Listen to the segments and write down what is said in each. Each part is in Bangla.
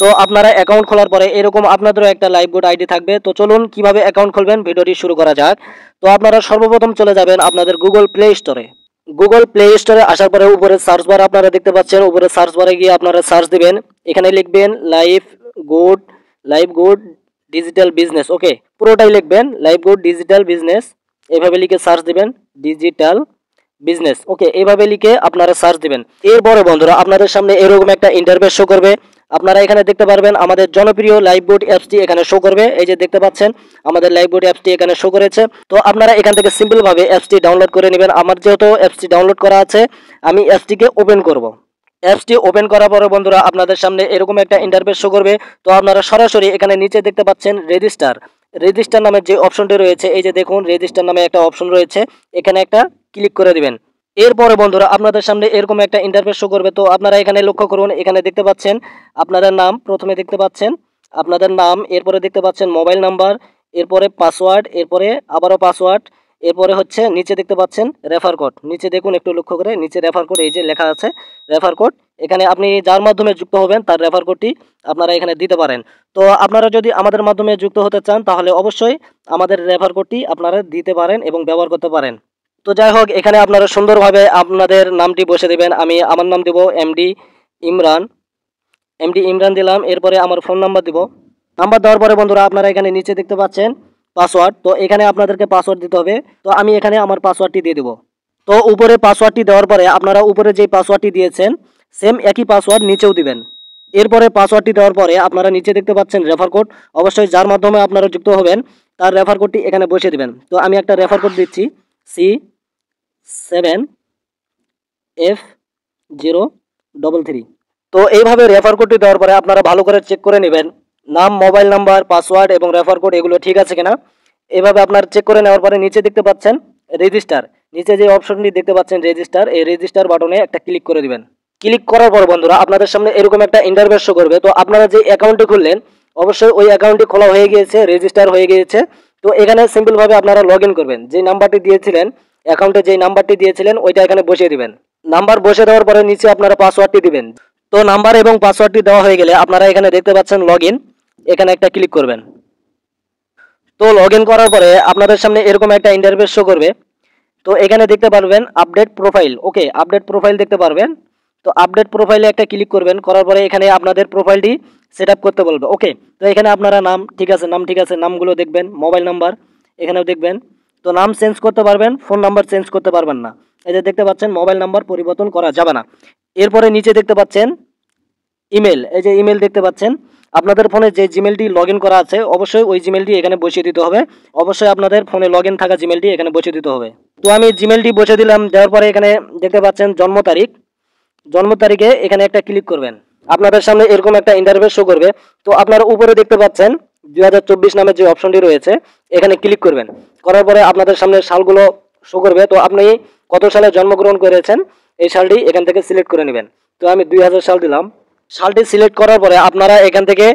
তো আপনারা অ্যাকাউন্ট খোলার পরে এরকম আপনাদেরও একটা লাইভ গোড আইডি থাকবে। তো চলুন কিভাবে অ্যাকাউন্ট খুলবেন ভিডিওটি শুরু করা যাক। তো আপনারা সর্বপ্রথম চলে যাবেন আপনাদের গুগল প্লে স্টোরে। গুগল প্লে স্টোরে আসার পরে উপরে সার্চ বার আপনারা দেখতে পাচ্ছেন, উপরে সার্চ বারে গিয়ে আপনারা সার্চ দিবেন, এখানে লিখবেন good live good digital business. Okay, পুরোটাই লিখবেন লাইভ গুড ডিজিটাল বিজনেস, এভাবে লিখে সার্চ দিবেন ডিজিটাল বিজনেস। ওকে, এইভাবে লিখে আপনারা সার্চ দিবেন। এরপরে বন্ধুরা আপনাদের সামনে এরকম একটা ইন্টারফেস শো করবে। আপনারা এখানে দেখতে পারবেন আমাদের জনপ্রিয় লাইভবোট অ্যাপসটি এখানে শো করবে। এই যে দেখতে পাচ্ছেন আমাদের লাইভবোট অ্যাপসটি এখানে শো করেছে। তো আপনারা এখান থেকে সিম্পল ভাবে অ্যাপসটি ডাউনলোড করে নেবেন। আমার যেহেতু অ্যাপসটি ডাউনলোড করা আছে, আমি অ্যাপসটিকে ওপেন করব। অ্যাপসটি ওপেন করার পরে বন্ধুরা আপনাদের সামনে এরকম একটা ইন্টারফেস শো করবে। তো আপনারা সরাসরি এখানে নিচে দেখতে পাচ্ছেন রেজিস্টার নামের যে অপশনটি রয়েছে, এই যে দেখুন রেজিস্টার নামে একটা অপশন রয়েছে, এখানে একটা ক্লিক করে দিবেন। এরপরে বন্ধুরা আপনাদের সামনে এরকম একটা ইন্টারফেস শো করবে। তো আপনারা এখানে লক্ষ্য করুন, এখানে দেখতে পাচ্ছেন আপনাদের নাম, প্রথমে দেখতে পাচ্ছেন আপনাদের নাম, এরপরে দেখতে পাচ্ছেন মোবাইল নাম্বার, এরপরে পাসওয়ার্ড, এরপরে আবারও পাসওয়ার্ড, এরপরে হচ্ছে নিচে দেখতে পাচ্ছেন রেফার কোড। নিচে দেখুন একটু লক্ষ্য করে, নিচে রেফার কোড এই যে লেখা আছে রেফার কোড, এখানে আপনি যার মাধ্যমে যুক্ত হবেন তার রেফার কোডটি আপনারা এখানে দিতে পারেন। তো আপনারা যদি আমাদের মাধ্যমে যুক্ত হতে চান তাহলে অবশ্যই আমাদের রেফার কোডটি আপনারা দিতে পারেন এবং ব্যবহার করতে পারেন। তো যাই হোক, এখানে আপনারা সুন্দরভাবে আপনাদের নামটি বসে দেবেন। আমি আমার নাম দেব ইমরান এমডি ইমরান দিলাম। এরপরে আমার ফোন নাম্বার দিব। নাম্বার দেওয়ার পরে বন্ধুরা আপনারা এখানে নিচে দেখতে পাচ্ছেন পাসওয়ার্ড। তো এখানে আপনাদেরকে পাসওয়ার্ড দিতে হবে। তো আমি এখানে আমার পাসওয়ার্ডটি দিয়ে দেব। তো উপরে পাসওয়ার্ডটি দেওয়ার পরে আপনারা উপরে যে পাসওয়ার্ডটি দিয়েছেন সেম একই পাসওয়ার্ড নিচেও দিবেন। এরপরে পাসওয়ার্ডটি দেওয়ার পরে আপনারা নিচে দেখতে পাচ্ছেন রেফার কোড, অবশ্যই যার মাধ্যমে আপনারা যুক্ত হবেন তার রেফার কোডটি এখানে বসিয়ে দিবেন। তো আমি একটা রেফার কোড দিচ্ছি C7F033। তো এইভাবে রেফার কোডটি দেওয়ার পরে আপনারা ভালো করে চেক করে নেবেন নাম, মোবাইল নাম্বার, পাসওয়ার্ড এবং রেফার কোড এগুলো ঠিক আছে কিনা। এভাবে আপনার চেক করে নেওয়ার পরে নিচে দেখতে পাচ্ছেন রেজিস্টার, নিচে যে অপশনটি দেখতে পাচ্ছেন রেজিস্টার, এই রেজিস্টার বাটনে একটা ক্লিক করে দিবেন। ক্লিক করার পর বন্ধুরা আপনাদের সামনে এরকম একটা ইন্টারফেস শো করবে। তো আপনারা যে অ্যাকাউন্টটি খুললেন অবশ্যই ওই অ্যাকাউন্টটি খোলা হয়ে গিয়েছে, রেজিস্টার হয়ে গিয়েছে। তো এখানে সিম্পলভাবে আপনারা লগ ইন করবেন। যে নাম্বারটি দিয়েছিলেন অ্যাকাউন্টে, যেই নাম্বারটি দিয়েছিলেন ওইটা এখানে বসিয়ে দিবেন। নাম্বার বসে দেওয়ার পরে নিচে আপনারা পাসওয়ার্ডটি দিবেন। তো নাম্বার এবং পাসওয়ার্ডটি দেওয়া হয়ে গেলে আপনারা এখানে দেখতে পাচ্ছেন লগ ইন, এখানে একটা ক্লিক করবেন। তো লগ ইন করার পরে আপনাদের সামনে এরকম একটা ইন্টারফেস শো করবে। তো এখানে দেখতে পারবেন আপডেট প্রোফাইল। ওকে, আপডেট প্রোফাইল দেখতে পারবেন। তো আপডেট প্রোফাইলে একটা ক্লিক করবেন, করার পরে এখানে আপনাদের প্রোফাইলটি সেট আপ করতে বলবে। ওকে, তো এখানে আপনারা নাম ঠিক আছে, নামগুলো দেখবেন, মোবাইল নাম্বার এখানেও দেখবেন। তো নাম চেঞ্জ করতে পারবেন, ফোন নাম্বার চেঞ্জ করতে পারবেন না। এই যে দেখতে পাচ্ছেন মোবাইল নাম্বার পরিবর্তন করা যাবে না। এরপরে নিচে দেখতে পাচ্ছেন ইমেল, এই যে ইমেল দেখতে পাচ্ছেন, আপনাদের ফোনে যে জিমেলটি লগ ইন করা আছে অবশ্যই ওই জিমেলটি এখানে বসিয়ে দিতে হবে। অবশ্যই আপনাদের ফোনে লগ ইন থাকা জিমেলটি এখানে বসিয়ে দিতে হবে। তো আমি জিমেলটি বসিয়ে দিলাম। দেওয়ার পরে এখানে দেখতে পাচ্ছেন জন্ম তারিখে এখানে একটা ক্লিক করবেন। আপনাদের সামনে এরকম একটা ইন্টারফেস শো করবে। তো আপনারা উপরে দেখতে পাচ্ছেন 2024 নামের যে অপশনটি রয়েছে এখানে ক্লিক করবেন। করার পরে আপনাদের সামনে সালগুলো শো করবে। তো আপনি কত সালে জন্মগ্রহণ করেছেন এই সালটি এখান থেকে সিলেক্ট করে নেবেন। তো আমি 2000 সাল দিলাম। সালটি সিলেক্ট করার পরে আপনারা এখান থেকে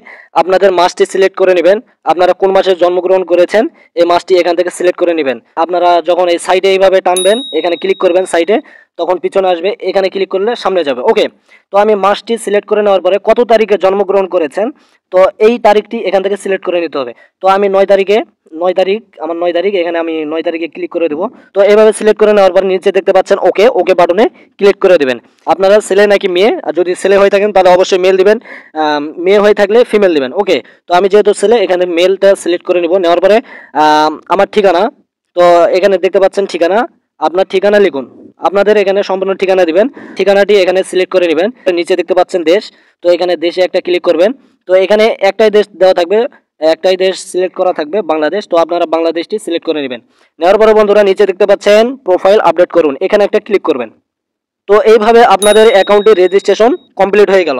আপনাদের মাসটি সিলেক্ট করে নেবেন। আপনারা কোন মাসে জন্মগ্রহণ করেছেন এই মাসটি এখান থেকে সিলেক্ট করে নেবেন। আপনারা যখন এই সাইডে এইভাবে টানবেন, এখানে ক্লিক করবেন সাইডে, তখন পিছনে আসবে, এখানে ক্লিক করলে সামনে যাবে। ওকে, তো আমি মাসটি সিলেক্ট করে নেওয়ার পরে কত তারিখে জন্মগ্রহণ করেছেন তো এই তারিখটি এখান থেকে সিলেক্ট করে নিতে হবে। তো আমি 9 তারিখ, এখানে আমি 9 তারিখে ক্লিক করে দেবো। তো এইভাবে সিলেক্ট করে নেওয়ার পর নিচে দেখতে পাচ্ছেন ওকে বাটনে ক্লিক করে দেবেন। আপনারা ছেলে নাকি মেয়ে, আর যদি ছেলে হয়ে থাকেন তাহলে অবশ্যই মেল দিবেন, মেয়ে হয়ে থাকলে ফিমেল দিবেন। ওকে, তো আমি যেহেতু ছেলে এখানে মেলটা সিলেক্ট করে নেব। নেওয়ার পরে আমার ঠিকানা, তো এখানে দেখতে পাচ্ছেন ঠিকানা, আপনার ঠিকানা লিখুন। আপনাদের এখানে সম্পূর্ণ ঠিকানা দিবেন, ঠিকানাটি এখানে সিলেক্ট করে নেবেন। নিচে দেখতে পাচ্ছেন দেশ, তো এখানে দেশে একটা ক্লিক করবেন। তো এখানে একটাই দেশ দেওয়া থাকবে, একটাই দেশ সিলেক্ট করা থাকবে বাংলাদেশ। তো আপনারা বাংলাদেশটি সিলেক্ট করে নেবেন। নেওয়ার পরে বন্ধুরা নিচে দেখতে পাচ্ছেন প্রোফাইল আপডেট করুন, এখানে একটা ক্লিক করবেন। তো এইভাবে আপনাদের অ্যাকাউন্টটি রেজিস্ট্রেশন কমপ্লিট হয়ে গেল।